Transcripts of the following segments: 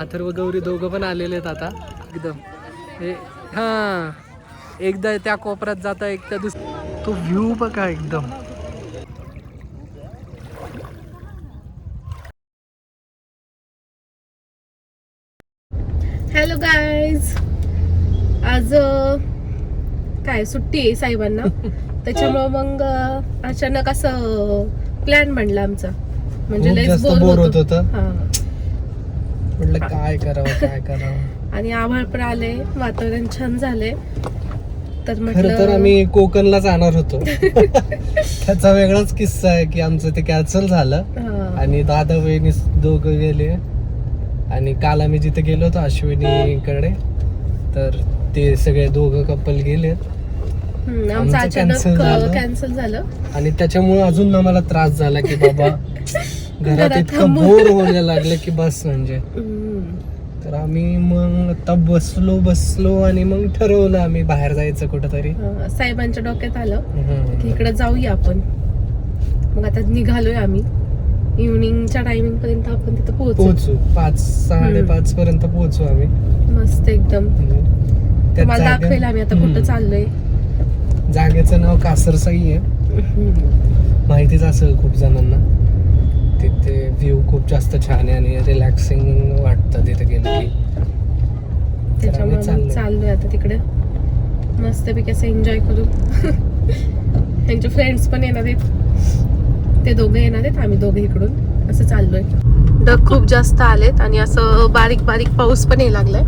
अथर्व गौरी दोघं पण आलेले आहेत आता एकदम हे हां एकदा त्या कोपऱ्यात जाता एकदा तो व्ह्यू बघा एकदम. हॅलो गाईज, आज काय सुट्टी आहे साहेबांना त्याच्यामुळे मग अचानक असं प्लॅन म्हणला आमचा. म्हणजे लयच बोर होत होतं. म्हटलं काय करावं आणि आभाळ पण आले, वातावरण छान झाले. तर खरं तर आम्ही कोकणला जाणार होतो. त्याचा वेगळाच किस्सा आहे की आमचं ते कॅन्सल झालं आणि दादा वहिनी दोघं गेले. आणि काल आम्ही जिथे गेलो होतो अश्विनीकडे, तर ते सगळे दोघं कपल गेले. आमचं अचानक कॅन्सल झालं आणि त्याच्यामुळे अजून आम्हाला त्रास झाला की बाबा घरात इतकं बोर व्हायला लागलं की बस म्हणजे. तर आम्ही मग आता बसलो आणि मग ठरवलं आम्ही बाहेर जायचं कुठंतरी. साहेबांच्या डोक्यात आलं की इकडे जाऊया आपण. मग आता निघालोय आम्ही. इव्हनिंगच्या टायमिंग पर्यंत आपण तिथे पोहोचू. 5-5:30 पर्यंत पोहोचू आम्ही. मस्त एकदम. तुम्हाला दाखवेल आम्ही आता कुठं चाललोय. जागेचं नाव कासरसाई आहे. माहितीच असेल खूप जणांना. तिथे व्ह्यू खूप जास्त छान आहे आणि रिलॅक्सिंग वाटतं तिथे गेलं की. त्याच्यामुळे चाललोय आता तिकडे मस्तपैकी असं एन्जॉय करू. त्यांचे फ्रेंड्स पण येणार आहेत, ते दोघं येणार आहेत, आम्ही दोघे इकडून असं चाललोय. ढग खूप जास्त आलेत आणि असं बारीक बारीक पाऊस पण यायला लागलाय.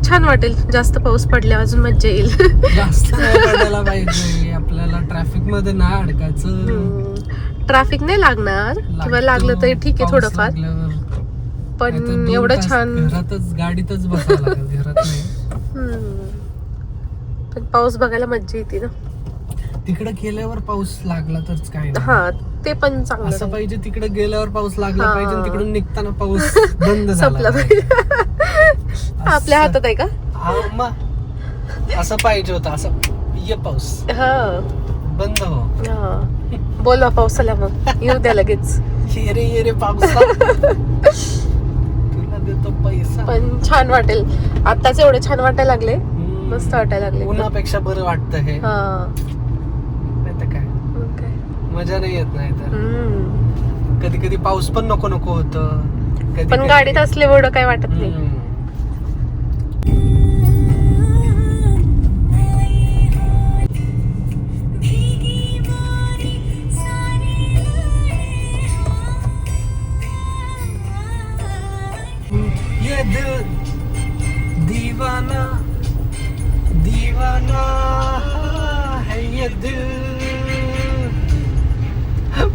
छान वाटेल जास्त पाऊस पडल्यावर, अजून मज्जा येईल. जास्त पडायला पाहिजे आपल्याला, ट्रॅफिक मध्ये नाही अडकायचं. ट्रॅफिक नाही लागणार किंवा लागलं तरी ठीक आहे थोडंफार, पण एवढं छान घरातच गाडीतच बसायला लागेल, घरात नाही. पण पाऊस बघायला मज्जा येते ना. तिकडे गेल्यावर पाऊस लागला तरच काय नाही. हा ते पण चांगलं असं पाहिजे, तिकडे गेल्यावर पाऊस लागला पाहिजे, तिकडून निघताना पाऊस बंद झाला पाहिजे. आपल्या हातात आहे का? असं पाहिजे होतं, असं ये पाऊस बंद हो. बोलवा पावसाला, मग येऊ द्या लगेच. ये रे पाऊस, तुला देतो पैसा. पण छान वाटेल, आताच एवढे छान वाटायला लागले, मस्त वाटायला लागले. उन्हापेक्षा बरं वाटतं हे. नाही तर काय मजा नाही येत. नाही तर कधी कधी पाऊस पण नको होतं, पण गाडीत असले एवढं काय वाटत नाही. ये दिल दीवाना दीवाना है ये दिल.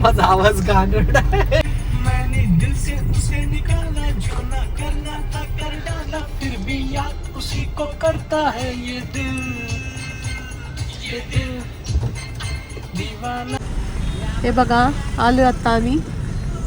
माझा आवाज गागड आहे. मैंने दिल से उसे निकाला, जो ना करना था कर डाला, फिर भी याद उसी को करता है ये दिल दीवाना. हे बघा आलोय आता आम्ही,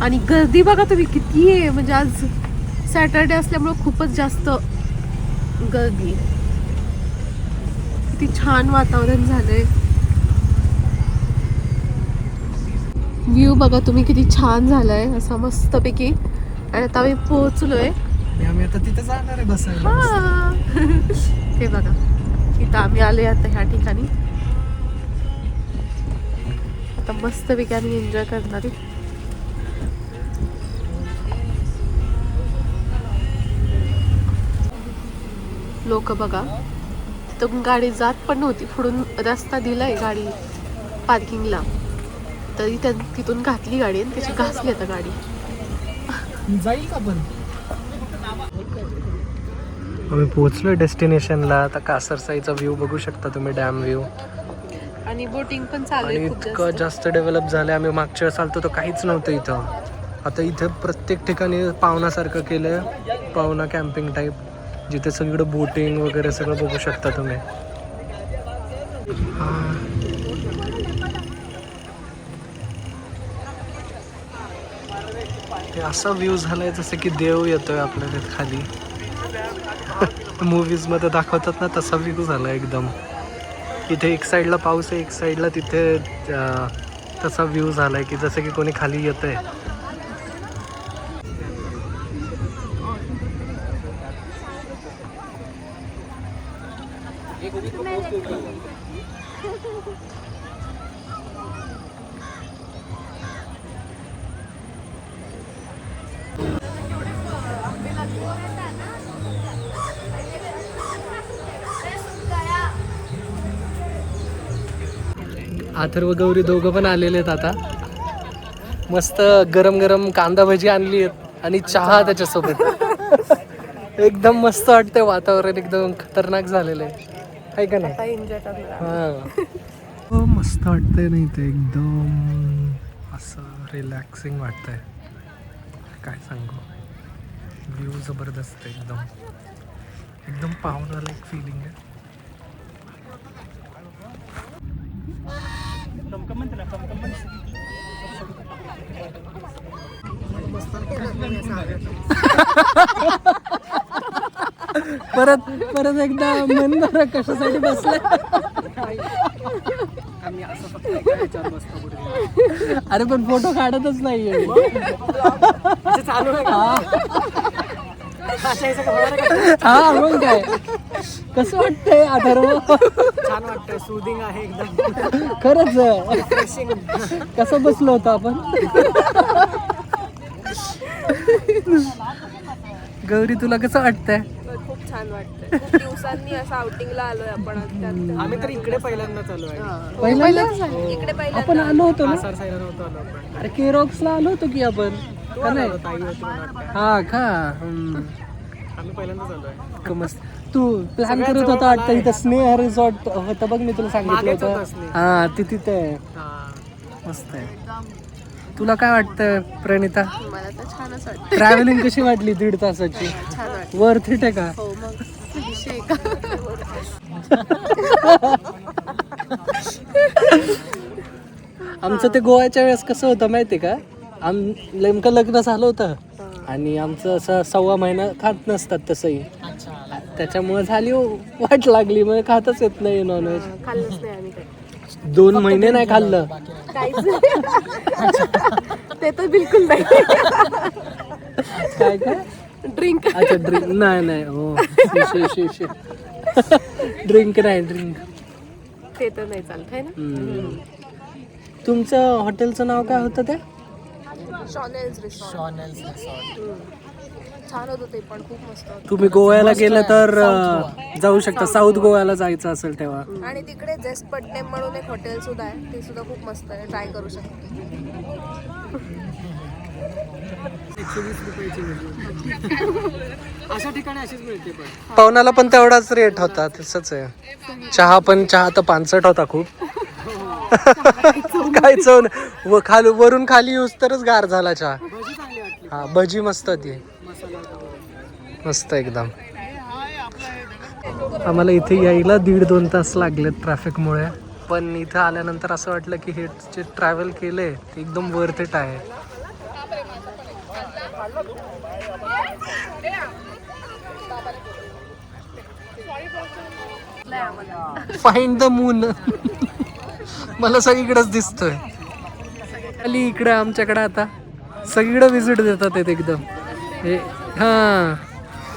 आणि गर्दी बघा तुम्ही किती आहे. म्हणजे आज सॅटरडे असल्यामुळे खूपच जास्त गर्दी. किती छान वातावरण झालंय. व्ह्यू बघा तुम्ही किती छान झालाय असा मस्तपैकी. आणि आता आम्ही पोहोचलोय. आम्ही आता तिथे जाणार आहे बसायला. हे बघा इथं आम्ही आलोय आता ह्या ठिकाणी. आता मस्तपैकी आम्ही एन्जॉय करणार आहे. लोक बघा, तिथून गाडी जात पण नव्हती, पुढून रस्ता दिलाय गाडी पार्किंगला, तरी तिथून घातली गाडी आणि त्याची घासली आता गाडी. जाईल का पण. आम्ही पोहोचलोय डेस्टिनेशनला. आता कासरसाईचा व्ह्यू बघू शकता तुम्ही, डॅम व्ह्यू. आणि बोटिंग पण चालू आहे. इतकं जास्त डेव्हलप झालंय. आम्ही मागच्या वेळेस आलतो तर काहीच नव्हतं इथं. आता इथे प्रत्येक ठिकाणी पावनासारखं केलंय, पावना कॅम्पिंग टाईप, जिथे सगळं बोटिंग वगैरे सगळं बघू शकता तुम्ही. असा व्ह्यू झालाय जसं की देव येतोय आपल्या खाली. मूवीज मध्ये दाखवतात ना, तसा व्ह्यू झाला एकदम. इथे एक साईडला पाऊस आहे, एक साईडला तिथे तसा व्ह्यू झालाय की जसं की कोणी खाली येतंय. अथर्व गौरी दोघं पण आलेले आहेत आता. मस्त गरम गरम कांदा भजी आणली आहेत आणि चहा त्याच्यासोबत. एकदम मस्त वाटतंय, वातावरण एकदम खतरनाक झालेलं आहे का नाही? एन्जॉय करणार. हा मस्त वाटतंय नाही ते, एकदम असं रिलॅक्सिंग वाटतंय. काय सांगू, व्ह्यू जबरदस्त आहे एकदम, एकदम पाहुणाला एक फिलिंग आहे. परत परत एकदा मंदारा कशासाठी बसलाय? अरे पण फोटो काढतच नाहीये. हा मग काय, कसं वाटतंय अथर्व? छान वाटतं, सूदिंग आहे एकदम. खरंच कसं बसलो होतो आपण? गौरी तुला कसं वाटतंय? खूप छान वाटतंय. खूप दिवसांनी असं आउटिंगला आलोय आपण. आम्ही तर इकडे पहिल्यांदा चालू आहे. पहिल्यांदा इकडे पहिल्यांदा आपण आलो होतो ना? सरसाईला नव्हतो आलो आपण. अरे केरॉक्सला आलो होतो की आपण, का नाही? ताई होती मला वाटतं. हा का? आम्ही पहिल्यांदा चालू आहे. मस्त. तू प्लॅन करत होता वाटतं इथं स्नेह रिसॉर्ट होतं बघ, मी तुला सांगितलं मागेच होतं. होतं स्नेह. हा ती तिथे आहे. हा. मस्त आहे. तुला काय वाटतं प्रणिता? मला तर छानच वाटतं. ट्रॅव्हलिंग कशी वाटली 1.5 तासाची? छान वाटतं. वर्थ इट आहे का? हो मग विषय का. आमचं ते गोव्याच्या वेळेस कसं होतं माहिती का, नेमकं लग्न झालं होतं आणि आमचं असं 1.25 महिना खात नसतात तसंही, त्याच्यामुळे झाली वाट लागली, मग खातच येत नाही नॉनव्हेज. खाल्लंच नाही आम्ही काही. 2 महिने नाही खाल्लं. काहीच ते तर बिलकुल नाही. काय काय? ड्रिंक. अच्छा ड्रिंक नाही हो. ड्रिंक नाही, ड्रिंक. ते तर नाही चालत आहे ना. तुमचं हॉटेलचं नाव काय होतं ते? शॉनेल्स रिसॉर्ट. छान होतं ते पण, खूप मस्त होतं. तुम्ही गोव्याला गेलं तर जाऊ शकता, साऊथ गोव्याला जायचं असेल तेव्हा. आणि तिकडे जेसपट्टणम म्हणून एक हॉटेल सुद्धा आहे, ते सुद्धा खूप मस्त आहे, ट्राय करू शकतो. 120 रुपयाची मिळते. अशा ठिकाणी अशीच मिळते पण. पाहुणाला पण तेवढाच रेट होता, तसंच आहे. चहा तर पानसट होता खूप. काय चव नाही. वरून खाली येऊस तरच गार झाला चहा. भजी चांगली वाटली. हा भजी मस्त होती, मसाला मस्त एकदम. आम्हाला इथे यायला 1.5-2 तास लागलेत ट्रॅफिकमुळे, पण इथं आल्यानंतर असं वाटलं की हे जे ट्रॅव्हल केलंय ते एकदम वर्थ इट आहे. Find the moon. मला सगळीकडेच दिसतोय. खाली इकडे आमच्याकडे आता सगळीकडे विजिट देतात आहेत एकदम. हा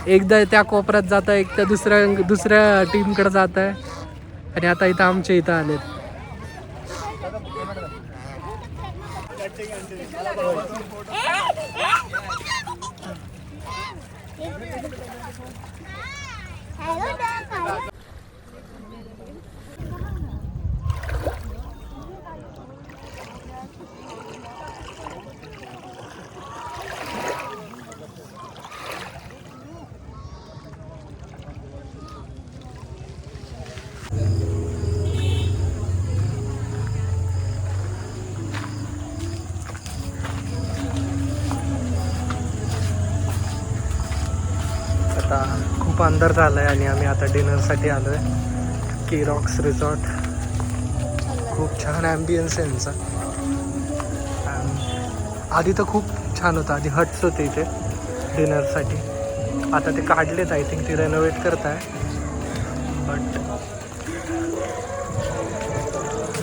एकदा त्या कोपऱ्यात जात आहे, एकदा दुसऱ्या टीमकडे जात आहे, आणि आता इथं आमच्या इथं आलेत. आता खूप अंधार झालाय आणि आम्ही आता डिनरसाठी आलोय. केरॉक्स रिसॉर्ट खूप छान ॲम्बियन्स आहे यांचा. आधी तर खूप छान होतं, आधी हट्स होते इथे डिनरसाठी. आता ते काढलेत, आय थिंक ते रेनोव्हेट करत आहे, बट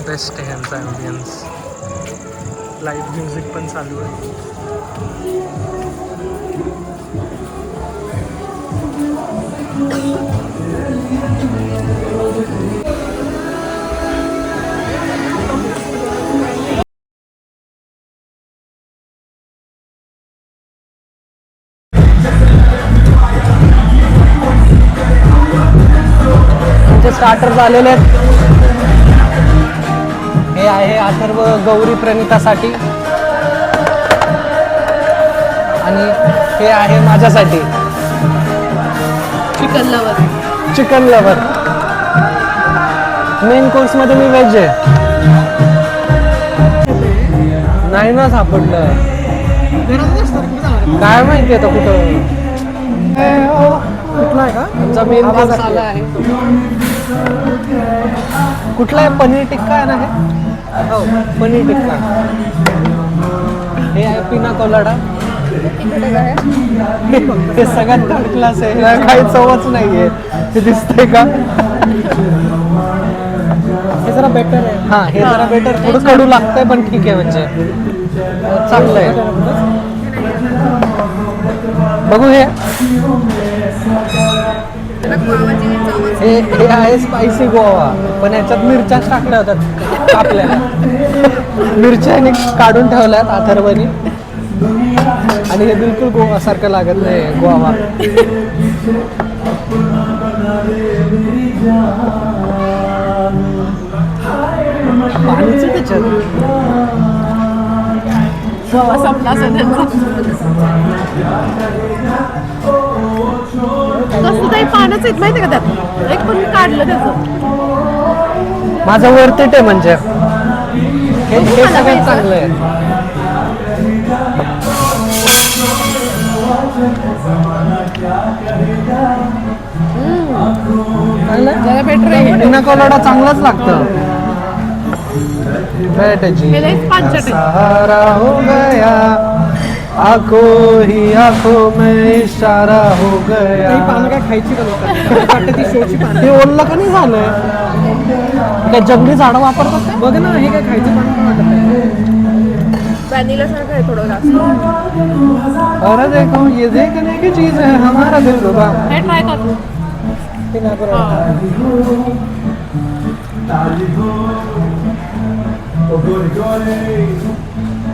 बेस्ट आहे यांचा ॲम्बियन्स. लाईव्ह म्युझिक पण चालू आहे. स्टार्टर झालेले आहेत. हे आहे अथर्व गौरी प्रणितासाठी आणि हे आहे माझ्यासाठी chicken lover. Chicken lover. Main course मध्ये मी व्हेज आहे. नाही ना सापडलं. काय माहिती आता कुठं. कुठला आहे का आमचा मेन कोर्स आला आहे. कुठला आहे? पनीर टिक्का आहे ना हे. हो पनीर टिक्का. हे आहे पिना कोलाडा. हे सगळ्यात थर्ड क्लास आहे. काही चवच नाहीये. हे दिसतंय का? हे जरा बेटर आहे. हा हे जरा बेटर. थोडं कडू लागतंय पण ठीक आहे म्हणजे चांगलं आहे. बघू हे हे आहे स्पायसी गोवा पण याच्यात मिरच्याच टाकल्या होत्यात कापल्या. मिरच्याने काढून ठेवल्यात अथर्वनी आणि हे बिलकुल गोवा सारखं लागत नाही गोवा. पाणीच त्याच्यात. संपला कसं काही पानच येत माहिती का त्यात. एक पण मी काढलं त्याचं. माझं वरतीट आहे म्हणजे हे सगळ्यात चांगलं आहे. जरा बेटर आहे. पिना कोलाडा चांगलाच लागतं. सहारा हो गया आंखों ही आंखों में इशारा हो गया. ही पानं काय खायची का लोकांना? ती शोची पानं. हे ओललं का नाही झालंय? काय जंगली झाडं वापरतात का? बघ ना हे काय खायची पानं वाटत नाही. व्हॅनिला सारखं आहे थोडं जास्त. अरे देखो ये देखने की चीज है हमारा दिल रुबा. हे ट्राय कर तू. ते नाही बरोबर.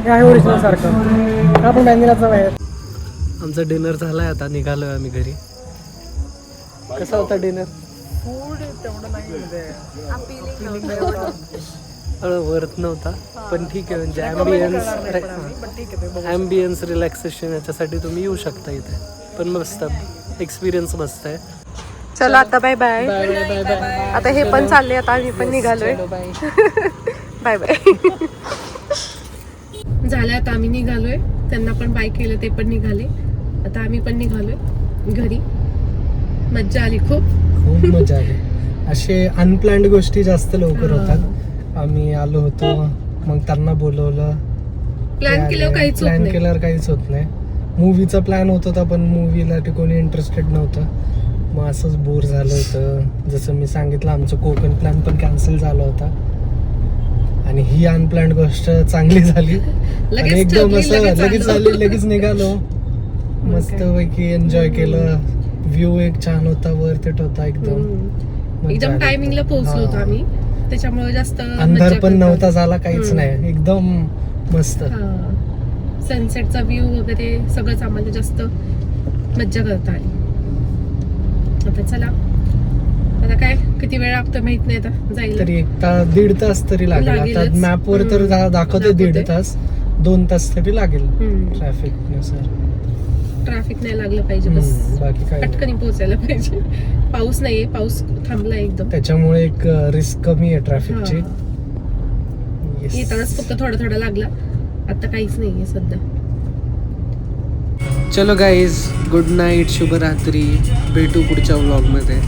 हे आहे ओरिजिनल सारखं. आपण व्हॅनिलाचा बाहेर. आमचा डिनर झालाय आता निघालोय आम्ही घरी. कसा होता डिनर? वर्थ नव्हता पण ठीक आहे म्हणजे ॲम्बियन्स रिलॅक्सेशन याच्यासाठी तुम्ही येऊ शकता इथे. पण मस्त एक्सपिरियन्स मस्त आहे. चला आता बाय बाय. आता हे पण चालले. आता आम्ही पण निघालोय. Bye bye. झालं आता आम्ही निघालोय. त्यांना पण बाय केलं ते पण निघाले. आता आम्ही पण निघालोय घरी. मज्जा आली खूप. खूप मजा आली. असे अनप्लॅन्ड गोष्टी जास्त लवकर होतात. आम्ही आलो होतो मग त्यांना बोलवलं. प्लॅन केल्यावर काहीच होत प्लॅन नाही. केल्यावर काहीच होत नाही. मूवीचा प्लॅन होत होता पण मूवीला ते कोणी इंटरेस्टेड नव्हतं. मग असंच बोर झालं होतं. जसं मी सांगितलं आमचं कोकण प्लॅन पण कॅन्सल झाला होता आणि ही अनप्लॅन्ड गोष्ट चांगली झाली आणि एकदम असं लगेच झाली. लगेच निघालो. मस्तपैकी एन्जॉय केलं. व्ह्यू एक छान होता. वरतीट होता एकदम. एकदम टायमिंगला पोहोचलो होतो आम्ही. त्याच्यामुळे जास्त अंधार पण नव्हता झाला काहीच नाही. एकदम मस्त. सनसेटचा व्ह्यू वगैरे सगळंच आम्हाला जास्त मज्जा करता आली. आता चला आता काय किती वेळ लागतो माहित नाही. आता जाईल तरी 1 तास तरी लागेल. आता मॅपवर तर दाखवते 1.5 तास 2 तास तरी लागेल ट्रॅफिक नुसार. ट्रॅफिक नाही लागलं पाहिजे बस. बाकी काय पटकन पोहोचायला पाहिजे. पाऊस नाहीये. पाऊस थांबला एकदम. त्याच्यामुळे एक रिस्क कमी आहे ट्रॅफिकची. येतानाच फक्त थोडा लागला. आता काहीच नाहीये सध्या. चलो गाईज गुड नाईट. शुभरात्री. भेटू पुढच्या व्लॉग मध्ये.